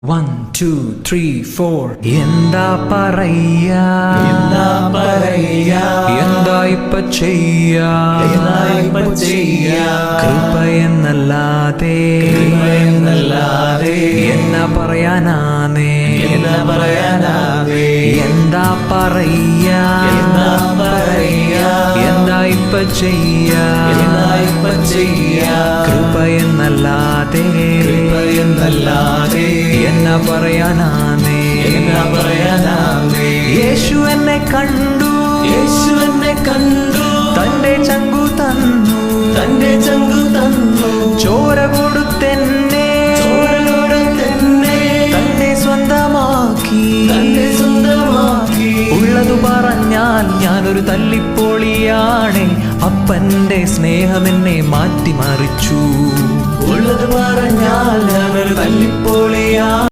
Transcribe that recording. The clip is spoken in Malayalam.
1 2 3 4 എന്താ പറയാ എന്താ ഇപ്പ ചെയ്യാ കൃപയെന്നല്ലാതെ എന്നാ പറയാനാനേ എന്താ പറയാ എന്താ ഇപ്പ ചെയ്യാ കൃപയെന്നല്ലാതെ എന്നാ പറയാനാനേ യേശു എന്നെ കണ്ടു തന്റെ ചങ്കു തന്നു ചോര കൊടുത്തെന്നെ തന്നെ സ്വന്തമാക്കി ഉള്ളതു പറഞ്ഞാൽ ഞാനൊരു തല്ലിപ്പൊളിയാണ്. അപ്പന്റെ സ്നേഹം എന്നെ മാറ്റിമറിച്ചു. ഉള്ളത് പറഞ്ഞാൽ ഞാനൊരു തല്ലിപ്പൊളിയാണ്.